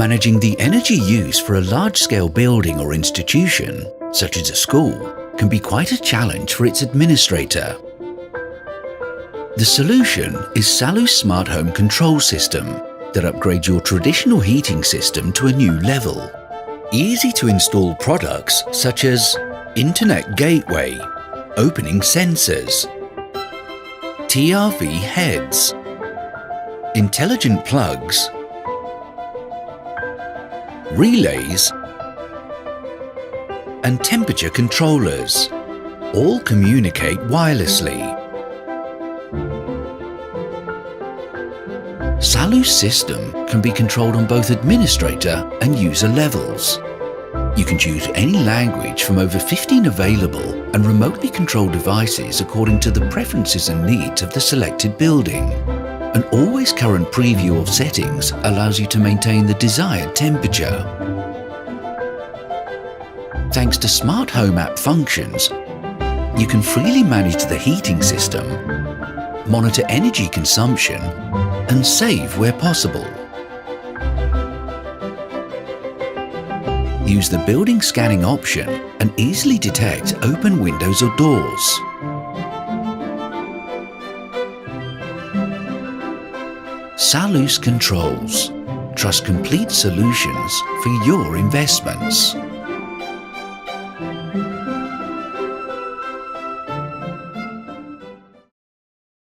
Managing the energy used for a large-scale building or institution, such as a school, can be quite a challenge for its administrator. The solution is SALUS Smart Home Control System that upgrades your traditional heating system to a new level. Easy-to-install products such as Internet Gateway, Opening Sensors, TRV Heads, Intelligent Plugs, Relays and Temperature Controllers all communicate wirelessly. SALUS system can be controlled on both administrator and user levels. You can choose any language from over 15 available and remotely control devices according to the preferences and needs of the selected building. An always current preview of settings allows you to maintain the desired temperature. Thanks to Smart Home app functions, you can freely manage the heating system, monitor energy consumption, and save where possible. Use the building scanning option and easily detect open windows or doors. SALUS Controls. Trust complete solutions for your investments.